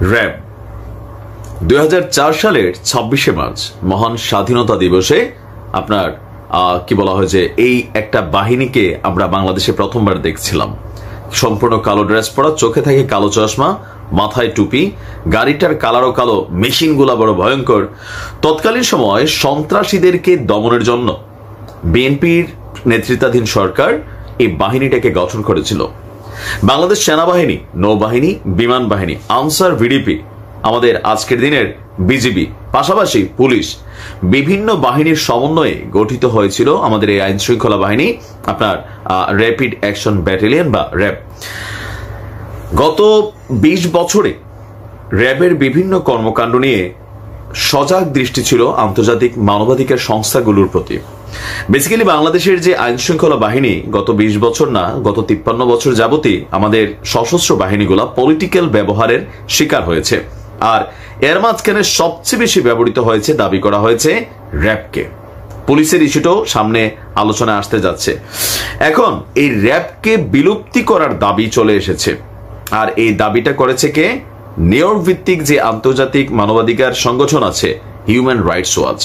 RAB 2004 সালের 26শে March মহান স্বাধীনতা দিবসে আপনার কি বলা হয় যে এই একটা বাহিনীকে আমরা বাংলাদেশে প্রথমবার দেখছিলাম। সম্পূর্ণ কালো ড্রেস পরা, চোখে থাকে কালো চশমা, মাথায় টুপি, গাড়িটার কালারও কালো, মেশিনগুলা বড় ভয়ঙ্কর। তৎকালীন সময় সন্ত্রাসীদেরকে দমনের জন্য বিএনপির নেতৃত্বাধীন সরকার এই বাহিনীটাকে গঠন করেছিল। বাংলাদেশ সেনাবাহিনী, নৌবাহিনী, বিমান বাহিনী, আনসার, ভিডিপি, আমাদের আজকের দিনের বিজিবি, পাশাপাশি পুলিশ, বিভিন্ন বাহিনীর সমন্বয়ে গঠিত হয়েছিল আমাদের এই আইন শৃঙ্খলা বাহিনী, আপনার র্যাপিড অ্যাকশন ব্যাটালিয়ন বা র্যাব। গত 20 বছরে র্যাবের বিভিন্ন কর্মকাণ্ড নিয়ে সজাগ দৃষ্টি ছিল আন্তর্জাতিক মানবাধিকার সংস্থাগুলোর প্রতি। বেসিক্যালি বাংলাদেশের যে আইন শৃঙ্খলা বাহিনী গত 20 বছর না, গত 53 বছর যাবতই আমাদের সশস্ত্র বাহিনীগুলা পলিটিক্যাল ব্যবহারের শিকার হয়েছে। আর এর মাঝখানে সবচেয়ে বেশি ব্যবহৃত হয়েছে, দাবি করা হয়েছে র্যাবকে। পুলিশের ইস্যুটাও সামনে আলোচনায় আসতে যাচ্ছে। এখন এই র্যাবকে বিলুপ্তি করার দাবি চলে এসেছে। আর এই দাবিটা করেছে কে? নিউ ইয়র্ক ভিত্তিক যে আন্তর্জাতিক মানবাধিকার সংগঠন আছে, হিউম্যান রাইটস ওয়াচ।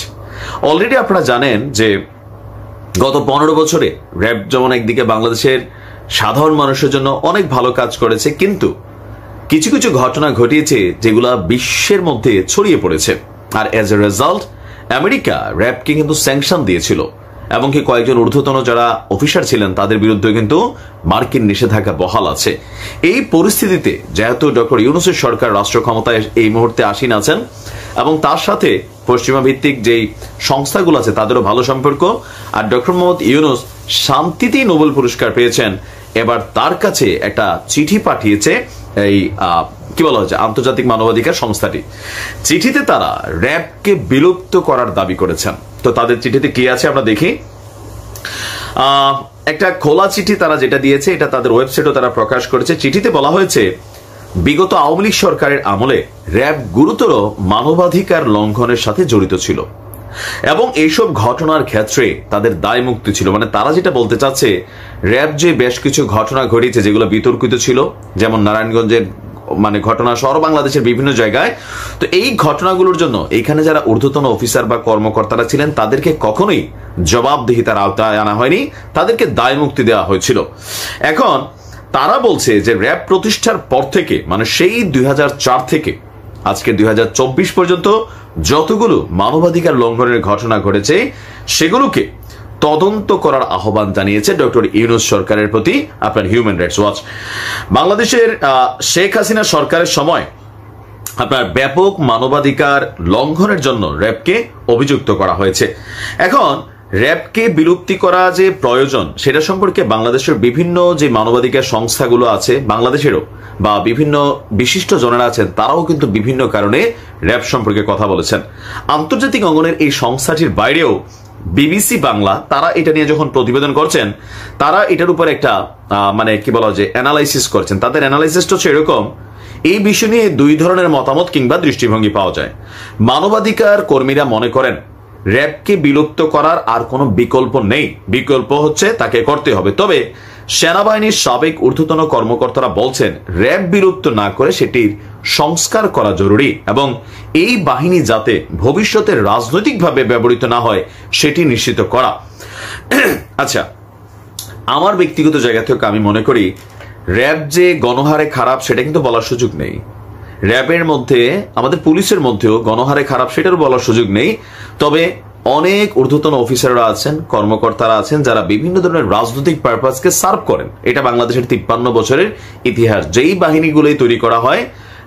অলরেডি আপনারা জানেন যে গত 15 বছরে র্যাব যেমন একদিকে বাংলাদেশের সাধারণ মানুষের জন্য অনেক ভালো কাজ করেছে, কিন্তু কিছু কিছু ঘটনা ঘটিয়েছে যেগুলা বিশ্বের মধ্যে ছড়িয়ে পড়েছে। আর এজ এ রেজাল্ট আমেরিকা র্যাবকে কিন্তু স্যাংশন দিয়েছিল, এবং কি কয়েকজন ঊর্ধ্বতন যারা অফিসার ছিলেন তাদের বিরুদ্ধে কিন্তু মার্কিন নিষেধাজ্ঞা বহাল আছে। এই পরিস্থিতিতে যেহেতু ডক্টর ইউনূসের সরকার রাষ্ট্র ক্ষমতায় এই মুহূর্তে আসীন আছেন, এবং তার সাথে পশ্চিমা ভিত্তিক যেই সংস্থাগুলো আছে তাদেরও ভালো সম্পর্ক, আর ডক্টর মোহাম্মদ ইউনূস শান্তিতেই নোবেল পুরস্কার পেয়েছেন, এবার তার কাছে একটা চিঠি পাঠিয়েছে এই কি বলা হচ্ছে আন্তর্জাতিক মানবাধিকার সংস্থাটি। চিঠিতে তারা র্যাবকে বিলুপ্ত করার দাবি করেছেন। তো তাদের চিঠিতে কি আছে আমরা দেখি। একটা খোলা চিঠি তারা যেটা দিয়েছে, এটা তাদের ওয়েবসাইটও তারা প্রকাশ করেছে। চিঠিতে বলা হয়েছে, বিগত আওয়ামী লীগ সরকারের আমলে র্যাব গুরুতর মানবাধিকার লঙ্ঘনের সাথে জড়িত ছিল এবং এইসব ঘটনার ক্ষেত্রে তাদের দায় মুক্তি ছিল। মানে তারা যেটা বলতে চাচ্ছে, র্যাব যে বেশ কিছু ঘটনা ঘটিয়েছে যেগুলো বিতর্কিত ছিল, যেমন নারায়ণগঞ্জের মানে ঘটনা সহ বাংলাদেশের বিভিন্ন জায়গায়, তো এই ঘটনাগুলোর জন্য এখানে যারা ঊর্ধ্বতন অফিসার বা কর্মকর্তারা ছিলেন তাদেরকে কখনোই জবাবদিহিতার আওতায় আনা হয়নি, তাদেরকে দায় মুক্তি দেওয়া হয়েছিল। এখন তারা বলছে যে র্যাব প্রতিষ্ঠার পর থেকে, মানে সেই 2004 থেকে আজকে 2024 পর্যন্ত যতগুলো মানবাধিকার লঙ্ঘনের ঘটনা ঘটেছে সেগুলোকে তদন্ত করার আহ্বান জানিয়েছে ডক্টর ইউনূস সরকারের প্রতি আপনার হিউম্যান রাইটস ওয়াচ। বাংলাদেশের শেখ হাসিনা সরকারের সময় আপনার ব্যাপক মানবাধিকার লঙ্ঘনের জন্য র্যাবকে অভিযুক্ত করা হয়েছে। এখন র্যাবকে বিলুপ্তি করা যে প্রয়োজন সেটা সম্পর্কে বাংলাদেশের বিভিন্ন যে মানবাধিকার সংস্থাগুলো আছে বাংলাদেশেরও, বা বিভিন্ন বিশিষ্ট জনেরা আছেন, তারাও কিন্তু বিভিন্ন কারণে র্যাব সম্পর্কে কথা বলেছেন। আন্তর্জাতিক অঙ্গনের এই সংস্থাটির বাইরেও বিবিসি বাংলা তারা এটা নিয়ে যখন প্রতিবেদন করছেন, তারা এটার উপর একটা মানে কি বলা যে অ্যানালাইসিস করছেন। তাদের অ্যানালাইসিসটা হচ্ছে এরকম, এই বিষয় নিয়ে দুই ধরনের মতামত কিংবা দৃষ্টিভঙ্গি পাওয়া যায়। মানবাধিকার কর্মীরা মনে করেন র্যাবকে বিলুপ্ত করার আর কোনো বিকল্প নেই, বিকল্প হচ্ছে তাকে করতে হবে। তবে সেনাবাহিনীর সাবেক ঊর্ধ্বতন কর্মকর্তারা বলছেন র্যাব বিলুপ্ত না করে সেটির সংস্কার করা জরুরি, এবং এই বাহিনী যাতে ভবিষ্যতে রাজনৈতিকভাবে ব্যবহৃত না হয় সেটি নিশ্চিত করা। আচ্ছা, আমার ব্যক্তিগত জায়গা থেকে আমি মনে করি র্যাব যে গণহারে খারাপ সেটা কিন্তু বলার সুযোগ নেই। র্যাবের মধ্যে, আমাদের পুলিশের মধ্যেও গণহারে খারাপ সেটারও বলার সুযোগ নেই। তবে অনেক ঊর্ধ্বতন অফিসাররা আছেন, কর্মকর্তারা আছেন যারা বিভিন্ন ধরনের রাজনৈতিক পারপাসকে সার্ভ করেন। এটা বাংলাদেশের 53 বছরের ইতিহাস। যেই বাহিনীগুলোই তৈরি করা হয়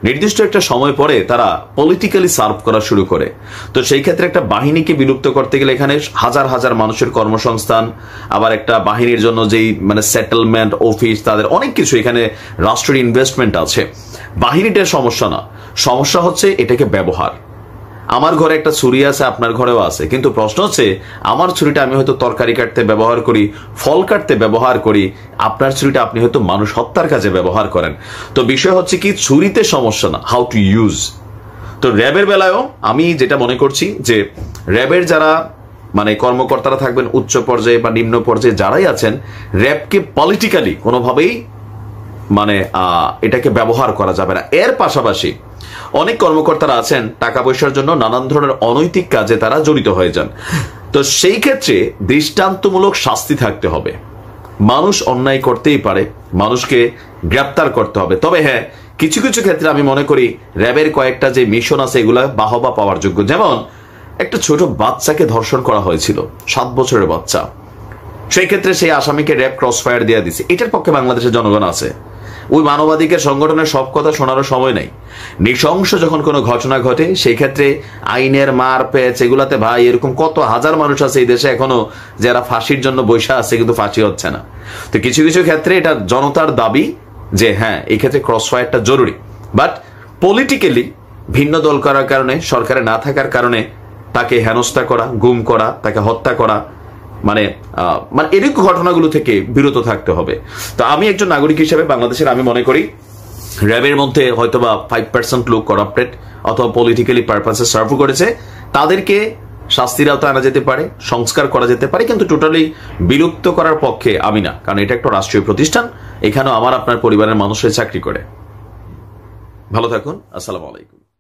নির্দিষ্ট একটা সময় পরে তারা পলিটিক্যালি সার্ভ করা শুরু করে। তো সেই ক্ষেত্রে একটা বাহিনীকে বিলুপ্ত করতে গেলে এখানে হাজার হাজার মানুষের কর্মসংস্থান, আবার একটা বাহিনীর জন্য যেই মানে সেটেলমেন্ট, অফিস, তাদের অনেক কিছু, এখানে রাষ্ট্রের ইনভেস্টমেন্ট আছে। বাহিনীটার সমস্যা না, সমস্যা হচ্ছে এটাকে ব্যবহার। আমার ঘরে একটা ছুরি আছে, আপনার ঘরেও আছে, কিন্তু প্রশ্ন হচ্ছে আমার ছুরিটা আমি হয়তো তরকারি কাটতে ব্যবহার করি, ফল কাটতে ব্যবহার করি, আপনার ছুরিটা আপনি হয়তো মানুষ হত্যার কাজে ব্যবহার করেন। তো বিষয় হচ্ছে কি, ছুরিতে সমস্যা না, হাউ টু ইউজ। তো র্যাবের বেলায়ও আমি যেটা মনে করছি যে র্যাবের যারা মানে কর্মকর্তারা থাকবেন উচ্চ পর্যায়ে বা নিম্ন পর্যায়ে যারাই আছেন, র্যাবকে পলিটিক্যালি কোনোভাবেই মানে এটাকে ব্যবহার করা যাবে না। এর পাশাপাশি অনেক কর্মকর্তারা আছেন টাকা পয়সার জন্য নানান ধরনের অনৈতিক কাজে তারা জড়িত হয়ে যান। তো সেই ক্ষেত্রে দৃষ্টান্তমূলক শাস্তি থাকতে হবে। মানুষ অন্যায় করতেই পারে, মানুষকে গ্রেপ্তার করতে হবে। তবে হ্যাঁ, কিছু কিছু ক্ষেত্রে আমি মনে করি র্যাবের কয়েকটা যে মিশন আছে এগুলা বাহবা পাওয়ার যোগ্য। যেমন একটা ছোট বাচ্চাকে ধর্ষণ করা হয়েছিল, 7 বছরের বাচ্চা। সেই ক্ষেত্রে সেই আসামিকে র্যাব ক্রস ফায়ার দিয়ে দিছে। এটার পক্ষে বাংলাদেশের জনগণ আছে। ওই মানবাধিকার সংগঠনের সব কথা শোনারও সময় নাই। নৃশংস যখন কোনো ঘটনা ঘটে সেই ক্ষেত্রে আইনের মার পেচ এগুলাতে ভাই এরকম কত হাজার মানুষ আছে এই দেশে এখনো যারা ফাঁসির জন্য বৈশা আছে, কিন্তু ফাঁসি হচ্ছে না। তো কিছু কিছু ক্ষেত্রে এটা জনতার দাবি যে হ্যাঁ এই ক্ষেত্রে ক্রস ফায়ারটা জরুরি। বাট পলিটিক্যালি ভিন্ন দল করার কারণে, সরকারে না থাকার কারণে তাকে হেনস্থা করা, গুম করা, তাকে হত্যা করা, মানে এরকম ঘটনাগুলো থেকে বিরত থাকতে হবে। তো আমি একজন নাগরিক হিসেবে বাংলাদেশের আমি মনে করি র্যাবের মধ্যে হয়তোবা 5% লোক করাপ্টেড অথবা পলিটিক্যালি পারপাসে সার্ভ করেছে, তাদেরকে শাস্তির আওতায় আনা যেতে পারে, সংস্কার করা যেতে পারে, কিন্তু টোটালি বিলুপ্ত করার পক্ষে আমি না। কারণ এটা একটা রাষ্ট্রীয় প্রতিষ্ঠান, এখানেও আমার আপনার পরিবারের মানুষের চাকরি করে। ভালো থাকুন। আসসালামু আলাইকুম।